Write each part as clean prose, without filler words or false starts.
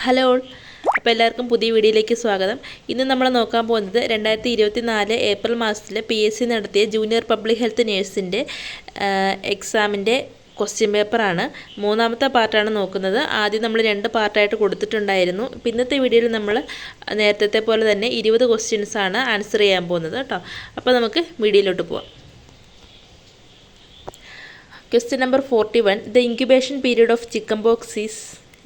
Hello, അപ്പോൾ എല്ലാവർക്കും പുതിയ വീഡിയോയിലേക്ക് സ്വാഗതം. ഇന്ന് നമ്മൾ നോക്കാൻ പോകുന്നത് 2024 ഏപ്രിൽ മാസത്തിൽ PSC നടത്തിയ ജൂനിയർ പബ്ലിക് ഹെൽത്ത് നേഴ്സിൻ്റെ എക്സാമിൻ്റെ ക്വസ്റ്റ്യൻ പേപ്പറാണ്. മൂന്നാമത്തെ പാർട്ടാണ് നോക്കുന്നത്. ആദ്യം നമ്മൾ 2 പാർട്ടായിട്ട് കൊടുത്തിട്ടുണ്ടായിരുന്നു. ഇന്നത്തെ വീഡിയോയിൽ നമ്മൾ നേരത്തെ പോലെ തന്നെ 20 ക്വസ്റ്റ്യൻസാണ് ആൻസർ ചെയ്യാൻ പോകുന്നത് കേട്ടോ. അപ്പോൾ നമുക്ക് വീഡിയോയിലോട്ട് പോവാം. Question number 41. The incubation period of chicken pox is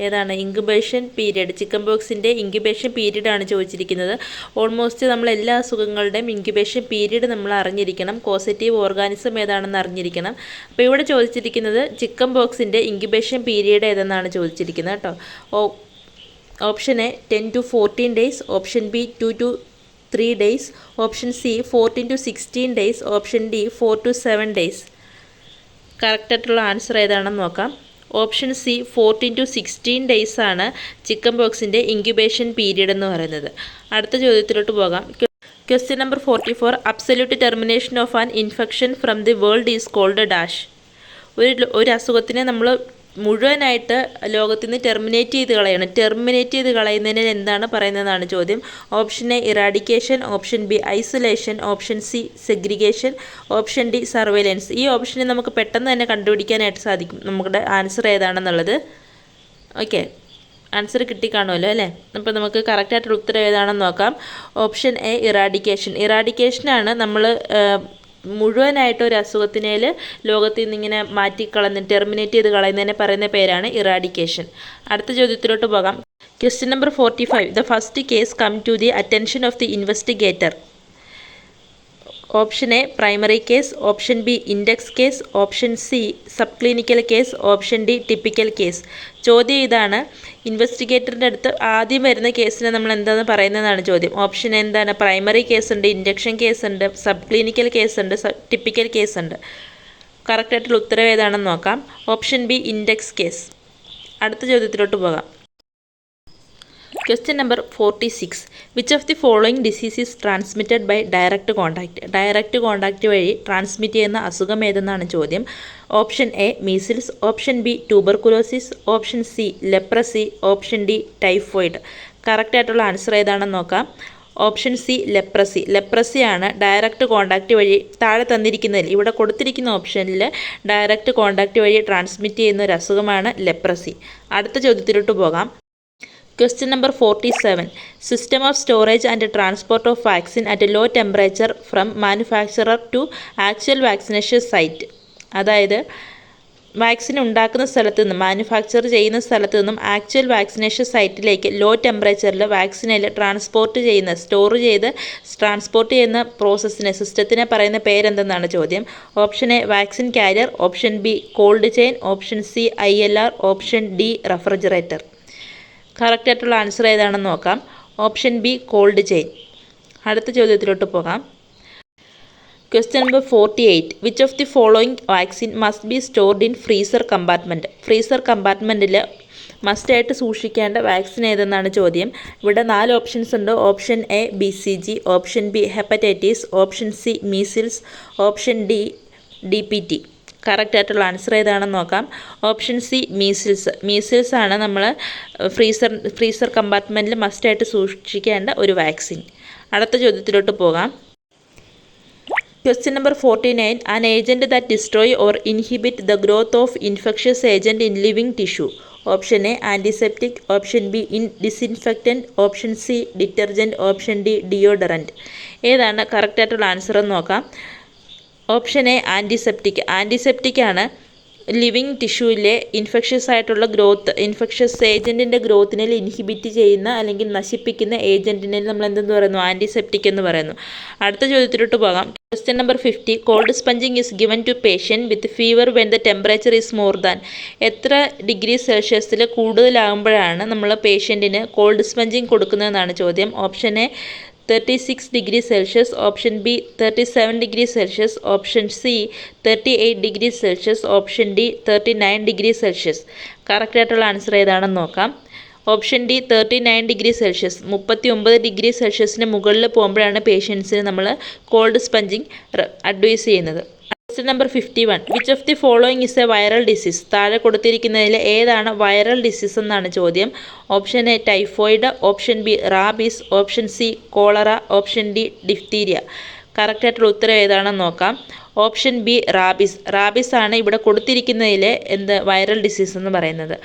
ഏതാണ്? ഇൻക്യുബേഷൻ പീരീഡ്, ചിക്കൻ ബോക്സിൻ്റെ ഇൻക്യുബേഷൻ പീരീഡാണ് ചോദിച്ചിരിക്കുന്നത്. ഓൾമോസ്റ്റ് നമ്മൾ എല്ലാ അസുഖങ്ങളുടെയും ഇൻക്യുബേഷൻ പീരീഡ് നമ്മൾ അറിഞ്ഞിരിക്കണം. കോസറ്റീവ് ഓർഗാനിസം ഏതാണെന്ന് അറിഞ്ഞിരിക്കണം. അപ്പോൾ ഇവിടെ ചോദിച്ചിരിക്കുന്നത് ചിക്കൻ ബോക്സിൻ്റെ ഇൻക്യുബേഷൻ പീരീഡ് ഏതെന്നാണ് ചോദിച്ചിരിക്കുന്നത് കേട്ടോ. Option A 10 to 14 days, option B 2 to 3 days, option C 14 to 16 days, option D 4 to 7 days. കറക്റ്റായിട്ടുള്ള ആൻസർ ഏതാണെന്ന് നോക്കാം. ഓപ്ഷൻ സി 14 to 16 days ആണ് ചിക്കൻ ബോക്സിൻ്റെ ഇൻക്യുബേഷൻ പീരീഡ് എന്ന് പറയുന്നത്. അടുത്ത ചോദ്യത്തിലോട്ട് പോകാം. Question number 44. Absolute termination of an infection from the world is called dash. ഒരു അസുഖത്തിനെ നമ്മൾ മുഴുവനായിട്ട് ലോകത്തിൽ നിന്ന് ടെർമിനേറ്റ് ചെയ്ത് കളയുന്നതിന് എന്താണ് പറയുന്നതാണ് ചോദ്യം. Option A eradication, option B isolation, option C segregation, option D surveillance. ഈ ഓപ്ഷനെ നമുക്ക് പെട്ടെന്ന് തന്നെ കണ്ടുപിടിക്കാനായിട്ട് സാധിക്കും നമ്മുടെ ആൻസർ ഏതാണെന്നുള്ളത്. ഓക്കെ, ആൻസർ കിട്ടിക്കാണുമല്ലോ അല്ലേ? അപ്പോൾ നമുക്ക് കറക്റ്റായിട്ടുള്ള ഉത്തരം ഏതാണെന്ന് നോക്കാം. ഓപ്ഷൻ എ ഇറാഡിക്കേഷനാണ് നമ്മൾ മുഴുവനായിട്ട് ഒരു അസുഖത്തിനേൽ ലോകത്തിൽ നിന്ന് ഇങ്ങനെ ടെർമിനേറ്റ് ചെയ്ത് കളയുന്നതിനെ പറയുന്ന പേരാണ് ഇറാഡിക്കേഷൻ. അടുത്ത ചോദ്യത്തിലോട്ട് പോകാം. Question number 45. The first case come to the attention of the investigator. Option A primary case, option B index case, option C sub clinical case, option D typical case. ചോദ്യം ഇതാണ്, ഇൻവെസ്റ്റിഗേറ്ററിൻ്റെ അടുത്ത് ആദ്യം വരുന്ന കേസിനെ നമ്മൾ എന്താണെന്ന് പറയുന്നതാണ് ചോദ്യം. ഓപ്ഷൻ എന്താണ്? പ്രൈമറി കേസുണ്ട്, ഇൻഡക്ഷൻ കേസുണ്ട്, സബ് ക്ലിനിക്കൽ കേസുണ്ട്, ടിപ്പിക്കൽ കേസുണ്ട്. കറക്റ്റായിട്ടുള്ള ഉത്തരം ഏതാണെന്ന് നോക്കാം. Option B index case. അടുത്ത ചോദ്യത്തിലോട്ട് പോകാം. Question number 46. Which of the following disease is transmitted by direct contact. Direct contact വഴി ട്രാൻസ്മിറ്റ് ചെയ്യുന്ന അസുഖം ഏതെന്നാണ് ചോദ്യം. Option A measles, option B tuberculosis, option C leprosy, option D typhoid. കറക്റ്റായിട്ടുള്ള answer ഏതാണെന്ന് നോക്കാം. ഓപ്ഷൻ സി ലെപ്രസിയാണ് ഡയറക്റ്റ് കോൺടാക്റ്റ് വഴി താഴെ തന്നിരിക്കുന്നതിൽ ഇവിടെ കൊടുത്തിരിക്കുന്ന ഓപ്ഷനിൽ ഡയറക്റ്റ് കോൺടാക്റ്റ് വഴി ട്രാൻസ്മിറ്റ് ചെയ്യുന്ന ഒരു അസുഖമാണ് ലെപ്രസി. അടുത്ത ചോദ്യത്തിലോട്ട് പോകാം. Question number 47. System of storage and transport of vaccine at low temperature from manufacturer to actual vaccination site. അതായത് വാക്സിൻ ഉണ്ടാക്കുന്ന സ്ഥലത്ത് നിന്നും മാനുഫാക്ചർ ചെയ്യുന്ന സ്ഥലത്ത് നിന്നും ആക്ച്വൽ വാക്സിനേഷൻ സൈറ്റിലേക്ക് ലോ ടെമ്പറേച്ചറിൽ വാക്സിനിൽ ട്രാൻസ്പോർട്ട് ചെയ്യുന്ന പ്രോസസ്സിനെ സിസ്റ്റത്തിനെ പറയുന്ന പേരെന്തെന്നാണ് ചോദ്യം. Option A vaccine carrier, option B cold chain, option C ILR, option D refrigerator. കറക്റ്റായിട്ടുള്ള ആൻസർ ഏതാണെന്ന് നോക്കാം. Option B cold chain. അടുത്ത ചോദ്യത്തിലോട്ട് പോകാം. Question number 48. Which of the following vaccine must be stored in freezer compartment. Freezer കമ്പാർട്ട്മെൻറ്റിൽ മസ്റ്റായിട്ട് സൂക്ഷിക്കേണ്ട vaccine ഏതെന്നാണ് ചോദ്യം. ഇവിടെ 4 ഓപ്ഷൻസ് ഉണ്ട്. Option A BCG, option B hepatitis, option C measles, option D DPT. കറക്റ്റായിട്ടുള്ള ആൻസർ ഏതാണെന്ന് നോക്കാം. ഓപ്ഷൻ സി മീസിൽസ് ആണ് നമ്മൾ ഫ്രീസർ കമ്പാർട്ട്മെൻറ്റിൽ മസ്റ്റായിട്ട് സൂക്ഷിക്കേണ്ട ഒരു വാക്സിൻ. അടുത്ത ചോദ്യത്തിലോട്ട് പോകാം. Question number 49. An agent that destroy or inhibit the growth of infectious agent in living tissue. Option A antiseptic, option B disinfectant, option C detergent, option D deodorant. ഏതാണ് കറക്റ്റായിട്ടുള്ള ആൻസർ എന്ന് നോക്കാം. ഓപ്ഷൻ എ ആൻറ്റിസെപ്റ്റിക് ആണ് living ടിഷ്യൂവിലെ infectious ഏജൻറ്റിൻ്റെ ഗ്രോത്തിനെ inhibit ചെയ്യുന്ന അല്ലെങ്കിൽ നശിപ്പിക്കുന്ന ഏജൻറ്റിനെ നമ്മൾ എന്തെന്ന് പറയുന്നു? ആൻറ്റിസെപ്റ്റിക് എന്ന് പറയുന്നു. അടുത്ത ചോദ്യത്തിലോട്ട് പോകാം. Question number 50. Cold sponging is given to patient with fever when the temperature is more than. എത്ര ഡിഗ്രി സെൽഷ്യസിൽ കൂടുതലാകുമ്പോഴാണ് നമ്മൾ പേഷ്യൻറ്റിന് കോൾഡ് സ്പഞ്ചിങ് കൊടുക്കുന്നതെന്നാണ് ചോദ്യം. Option A 36 degree Celsius, option B 37 degree Celsius, option C 38 degree Celsius, option D 39 degree Celsius. കറക്റ്റായിട്ടുള്ള answer ഏതാണെന്ന് നോക്കാം. Option D 39 degree Celsius. 39 degree Celsiusന് മുകളിൽ പോകുമ്പോഴാണ് പേഷ്യൻസിന് നമ്മൾ കോൾഡ് സ്പഞ്ചിങ് അഡ്വൈസ് ചെയ്യുന്നത്. Question number 51. Which of the following is A viral disease? താഴെ കൊടുത്തിരിക്കുന്നതിൽ ഏതാണ് വൈറൽ ഡിസീസ് എന്നാണ് ചോദ്യം. Option A typhoid, option B rabies, option C cholera, option D diphtheria. കറക്റ്റായിട്ടുള്ള ഉത്തരം ഏതാണെന്ന് നോക്കാം. Option B rabies. റാബീസ് ആണ് ഇവിടെ കൊടുത്തിരിക്കുന്നതിൽ വൈറൽ ഡിസീസ് എന്ന് പറയുന്നത്.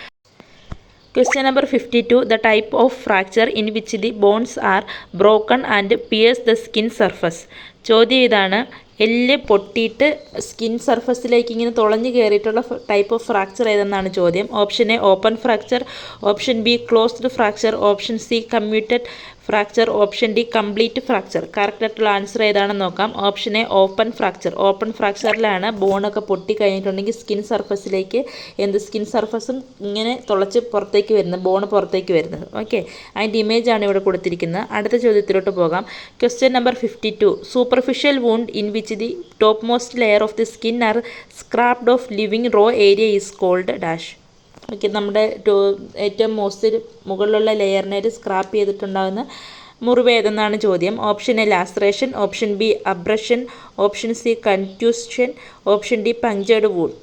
Question number 52. The type of fracture in which the bones are broken and pierce the skin surface. ചോദ്യം ഇതാണ്, എല്ല് പൊട്ടിയിട്ട് സ്കിൻ സർഫസിലേക്ക് ഇങ്ങനെ തുളഞ്ഞു കയറിയിട്ടുള്ള ടൈപ്പ് ഓഫ് ഫ്രാക്ചർ ഏതെന്നാണ് ചോദ്യം. Option A open fracture, option B closed fracture, option C comminuted fracture, option D complete fracture. കറക്റ്റായിട്ടുള്ള ആൻസർ ഏതാണെന്ന് നോക്കാം. Option A open fracture. Open ഫ്രാക്ചറിലാണ് ബോണൊക്കെ പൊട്ടി കഴിഞ്ഞിട്ടുണ്ടെങ്കിൽ സ്കിൻ സർഫസിലേക്ക് സ്കിൻ സർഫസും ഇങ്ങനെ തുളച്ച് പുറത്തേക്ക് വരുന്നത്, ബോൺ പുറത്തേക്ക് വരുന്നത്. ഓക്കെ, അതിൻ്റെ ഇമേജാണ് ഇവിടെ കൊടുത്തിരിക്കുന്നത്. അടുത്ത ചോദ്യത്തിലോട്ട് പോകാം. Question number 52. Superficial wound in which the top most layer of the skin are scraped off living raw area is called dash. Okay, നമ്മുടെ ഏറ്റവും മുകളിലുള്ള ലെയറിനെ സ്ക്രാപ്പ് ചെയ്തിട്ടുണ്ടാകുന്ന മുറിവ് ഏതെന്നാണ് ചോദ്യം. Option A laceration, option B abrasion, option C contusion, option D punctured wound.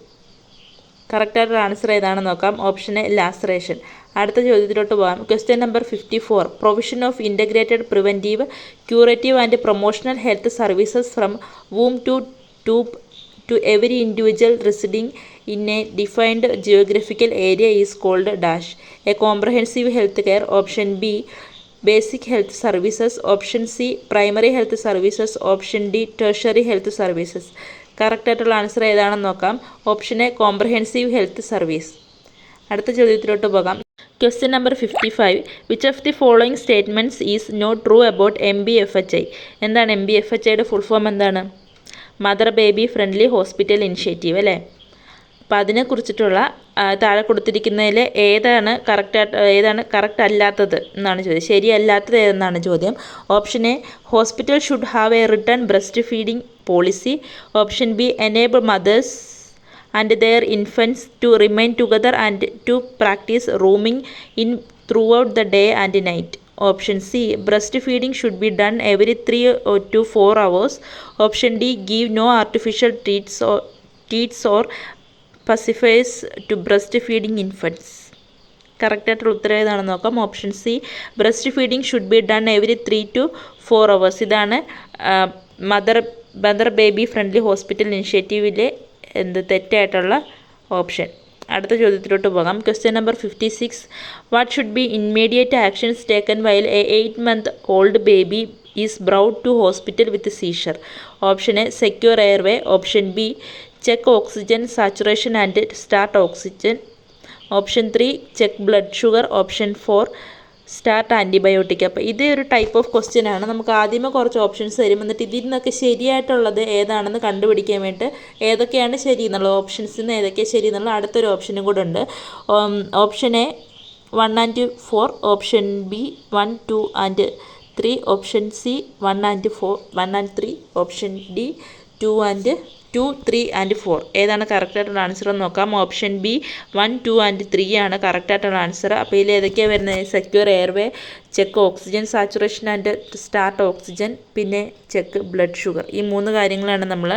കറക്റ്റായിട്ടുള്ള answer ഏതാണെന്ന് നോക്കാം. Option A laceration. അടുത്ത ചോദ്യത്തിലോട്ട് പോകാം. Question number 54. Provision of integrated preventive, curative and promotional health services from womb to tomb to every individual residing in a defined geographical area is called dash. A comprehensive health care. Option B basic health services, option C primary health services, option D tertiary health services. Correct ആയിട്ടുള്ള answer ഏതാണെന്ന് നോക്കാം. Option A comprehensive health service. അടുത്ത ചോദ്യത്തിലോട്ട് പോകാം. Question number 55. Which of the following statements is not true about MBFHI? എന്താണ് MBFHIയുടെ full form എന്താണ്? Mother baby friendly hospital initiative അല്ലേ. അപ്പോൾ അതിനെക്കുറിച്ചിട്ടുള്ള താഴെ കൊടുത്തിരിക്കുന്നതിൽ ഏതാണ് കറക്റ്റ് അല്ലാത്തത് എന്നാണ് ചോദ്യം. ശരിയല്ലാത്തത് ഏതെന്നാണ് ചോദ്യം. Option A hospital should have a written breast feeding policy, option B enable mothers and their infants to remain together and to practise rooming in throughout the day and night, option C breast feeding should be done every 3 to 4 hours, option D give no artificial treats or pacifiers to breast feeding infants. കറക്റ്റായിട്ടുള്ള ഉത്തരം ഏതാണെന്ന് നോക്കാം. Option C breast feeding should be done every 3 to 4 hours. ഇതാണ് mother baby friendly hospital ഇനിഷ്യേറ്റീവിലെ തെറ്റായിട്ടുള്ള option. അടുത്ത ചോദ്യത്തിലോട്ട് പോകാം. Question number 56. What should be immediate actions taken while a 8-month-old baby is brought to hospital with seizure? Option A secure airway, option B check oxygen saturation and start oxygen, option 3 check blood sugar, option 4 start antibiotic. അപ്പോൾ ഇത് ഒരു type of question ആണ്. നമുക്ക് ആദ്യമേ കുറച്ച് options തരും, എന്നിട്ട് ഇതിൽ നിന്നൊക്കെ ശരിയായിട്ടുള്ളത് ഏതാണെന്ന് കണ്ടുപിടിക്കാൻ വേണ്ടിയിട്ട് ഏതൊക്കെയാണ് ശരി എന്നുള്ളത്, ഓപ്ഷൻസിൽ നിന്ന് ഏതൊക്കെയാണ് ശരി എന്നുള്ള അടുത്തൊരു ഓപ്ഷനും കൂടെ ഉണ്ട്. Option A 1 and 4, option B 1, 2 and 3, option C 1 and 3, option D 2, 3 and 4. ഏതാണ് കറക്റ്റായിട്ടുള്ള ആൻസർ എന്ന് നോക്കാം. ഓപ്ഷൻ ബി 1, 2 and 3 ആണ് കറക്റ്റായിട്ടുള്ള ആൻസർ. അപ്പോൾ ഇതിൽ ഏതൊക്കെയാണ് വരുന്നത്? Secure airway, check oxygen saturation and start oxygen, പിന്നെ ചെക്ക് ബ്ലഡ് ഷുഗർ. ഈ 3 കാര്യങ്ങളാണ് നമ്മൾ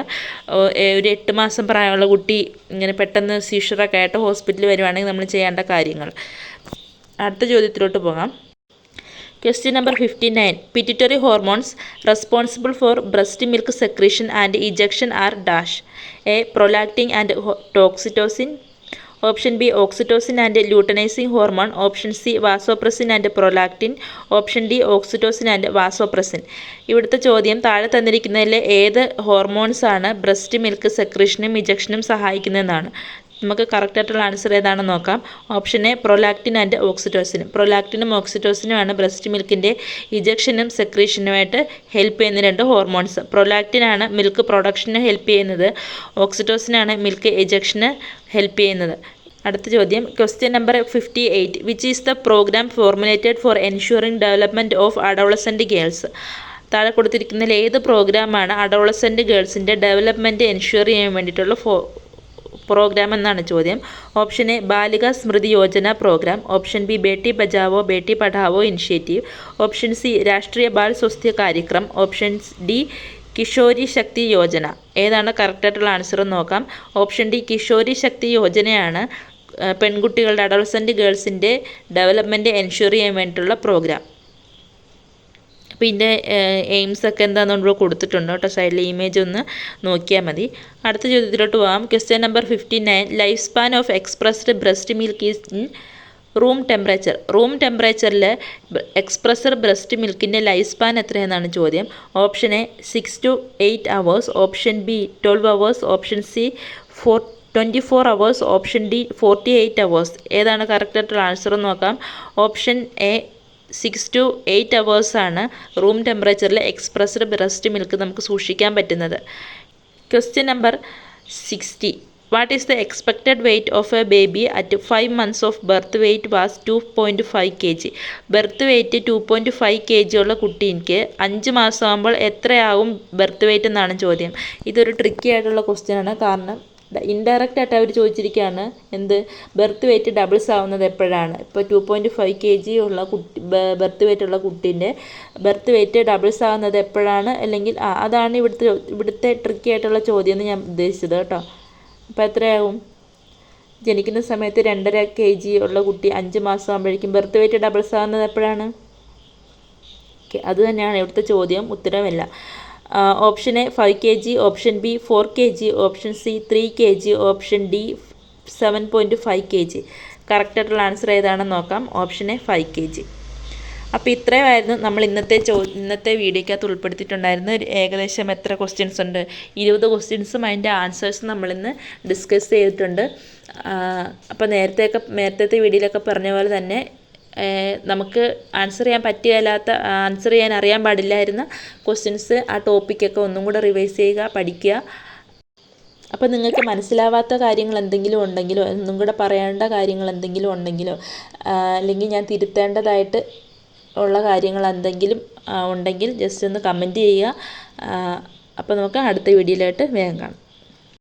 ഒരു 8 മാസം പ്രായമുള്ള കുട്ടി ഇങ്ങനെ പെട്ടെന്ന് സീഷറൊക്കെ ആയിട്ട് ഹോസ്പിറ്റലിൽ വരുവാണെങ്കിൽ നമ്മൾ ചെയ്യേണ്ട കാര്യങ്ങൾ. അടുത്ത ചോദ്യത്തിലോട്ട് പോകാം. Question number 59. Pituitary hormones responsible for breast milk secretion and ejection are dash. A. Prolactin and oxytocin. Option B. Oxytocin and luteinizing hormone. Option C. Vasopressin and prolactin. Option D. Oxytocin and vasopressin. ഇവിടുത്തെ ചോദ്യം താഴെ തന്നിരിക്കുന്നതിൽ ഏത് hormones ആണ് breast milk സെക്രീഷനും ഇജക്ഷനും സഹായിക്കുന്നതെന്നാണ്. നമുക്ക് കറക്റ്റായിട്ടുള്ള answer ഏതാണെന്ന് നോക്കാം. Option A prolactin and ഓക്സിറ്റോസിനും. പ്രൊലാക്റ്റിനും ഓക്സിറ്റോസിനുമാണ് ബ്രസ്റ്റ് മിൽക്കിൻ്റെ ഇജക്ഷനും സെക്രീഷനുമായിട്ട് ഹെൽപ്പ് ചെയ്യുന്ന 2 ഹോർമോൺസ്. പ്രൊലാക്റ്റിനാണ് മിൽക്ക് പ്രൊഡക്ഷന് ഹെൽപ്പ് ചെയ്യുന്നത്, ഓക്സിറ്റോസിനാണ് മിൽക്ക് ഇജക്ഷന് ഹെൽപ്പ് ചെയ്യുന്നത്. അടുത്ത ചോദ്യം. Question number 58. Which is the programme formulated for ensuring development of adolescent girls? താഴെ കൊടുത്തിരിക്കുന്നതിൽ ഏത് പ്രോഗ്രാമാണ് അഡോളസെൻ്റ് ഗേൾസിൻ്റെ ഡെവലപ്മെൻറ്റ് എൻഷുർ ചെയ്യാൻ വേണ്ടിയിട്ടുള്ള പ്രോഗ്രാം എന്നാണ് ചോദ്യം. Option A Balika Smriti Yojana programme, option B Beti Bachao Beti Padhao initiative, option C Rashtriya Bal Swasthya Karyakram, option D Kishori Shakti Yojana ഏതാണ് കറക്റ്റായിട്ടുള്ള ആൻസർ എന്ന് നോക്കാം. ഓപ്ഷൻ ഡി കിഷോരി ശക്തി യോജനയാണ് പെൺകുട്ടികളുടെ അഡോളസെൻ്റ് ഗേൾസിൻ്റെ ഡെവലപ്മെൻറ്റ് എൻഷുർ ചെയ്യാൻ വേണ്ടിയിട്ടുള്ള പ്രോഗ്രാം. അപ്പോൾ ഇതിൻ്റെ എയിംസ് ഒക്കെ എന്താണെന്ന് ഇവിടെ കൊടുത്തിട്ടുണ്ട് കേട്ടോ. സൈഡിൽ ഇമേജ് ഒന്ന് നോക്കിയാൽ മതി. അടുത്ത ചോദ്യത്തിലോട്ട് പോകാം. Question number 59. Life span of expressed breast milk is in room temperature. Room ടെമ്പറേച്ചറിൽ എക്സ്പ്രസ്ഡ് ബ്രസ്റ്റ് മിൽക്കിൻ്റെ ലൈഫ് സ്പാൻ എത്രയെന്നാണ് ചോദ്യം. Option A 6 to 8 hours, option B 12 hours, option C 24 hours, option D 48 hours. ഏതാണ് കറക്റ്റായിട്ടുള്ള ആൻസർ എന്ന് നോക്കാം. Option A 6 to 8 hours ആണ് room ടെമ്പറേച്ചറിൽ എക്സ്പ്രസ്ഡ് ബ്രസ്റ്റ് മിൽക്ക് നമുക്ക് സൂക്ഷിക്കാൻ പറ്റുന്നത്. Question number 60. What is the expected weight of a baby at 5 months of birth weight was 2.5 kg. Birth weight 2.5 kg ഉള്ള കുട്ടിക്ക് 5 മാസമാകുമ്പോൾ എത്രയാവും ബർത്ത് വെയ്റ്റ് എന്നാണ് ചോദ്യം. ഇതൊരു ട്രിക്കി ആയിട്ടുള്ള ക്വസ്റ്റ്യൻ ആണ്. കാരണം ഇൻഡയറക്റ്റ് ആയിട്ട് അവർ ചോദിച്ചിരിക്കുകയാണ് ബർത്ത് വെയ്റ്റ് ഡബിൾസ് ആവുന്നത് എപ്പോഴാണ്. ഇപ്പോൾ 2.5 kg ഉള്ള ബർത്ത് വെയ്റ്റ് ഉള്ള കുട്ടീൻ്റെ ബർത്ത് വെയ്റ്റ് ഡബിൾസ് ആവുന്നത് എപ്പോഴാണ്, അല്ലെങ്കിൽ അതാണ് ഇവിടുത്തെ ട്രിക്കി ആയിട്ടുള്ള ചോദ്യം എന്ന് ഞാൻ ഉദ്ദേശിച്ചത് കേട്ടോ. അപ്പോൾ എത്രയാവും? ജനിക്കുന്ന സമയത്ത് 2.5 kg ഉള്ള കുട്ടി 5 മാസം ആകുമ്പോഴേക്കും ബർത്ത് വെയ്റ്റ് ഡബിൾസ് ആവുന്നത് എപ്പോഴാണ്? അത് തന്നെയാണ് ഇവിടുത്തെ ചോദ്യം, ഉത്തരമല്ല. Option A 5 kg, option B 4 kg, option C 3 kg, option D 7.5 kg. കറക്റ്റായിട്ടുള്ള ആൻസർ ഏതാണെന്ന് നോക്കാം. Option A 5 kg. അപ്പോൾ ഇത്രയുമായിരുന്നു നമ്മൾ ഇന്നത്തെ വീഡിയോക്കകത്ത് ഉൾപ്പെടുത്തിയിട്ടുണ്ടായിരുന്ന ഏകദേശം എത്ര ക്വസ്റ്റ്യൻസ് ഉണ്ട്, 20 ക്വസ്റ്റ്യൻസും അതിൻ്റെ ആൻസേഴ്സും നമ്മളിന്ന് ഡിസ്കസ് ചെയ്തിട്ടുണ്ട്. അപ്പോൾ നേരത്തെ വീഡിയോയിലൊക്കെ പറഞ്ഞ പോലെ തന്നെ നമുക്ക് ആൻസർ ചെയ്യാൻ അറിയാൻ പാടില്ലായിരുന്ന ക്വസ്റ്റ്യൻസ് ആ ടോപ്പിക്കൊക്കെ ഒന്നും കൂടെ റിവൈസ് ചെയ്യുക, പഠിക്കുക. അപ്പോൾ നിങ്ങൾക്ക് മനസ്സിലാവാത്ത കാര്യങ്ങൾ എന്തെങ്കിലും ഉണ്ടെങ്കിലോ ഒന്നും കൂടെ പറയേണ്ട കാര്യങ്ങൾ എന്തെങ്കിലും ഉണ്ടെങ്കിലോ അല്ലെങ്കിൽ ഞാൻ തിരുത്തേണ്ടതായിട്ട് ഉള്ള കാര്യങ്ങൾ എന്തെങ്കിലും ഉണ്ടെങ്കിൽ ജസ്റ്റ് ഒന്ന് കമൻറ്റ് ചെയ്യുക. അപ്പോൾ നമുക്ക് അടുത്ത വീഡിയോയിലായിട്ട് വേഗം കാണാം.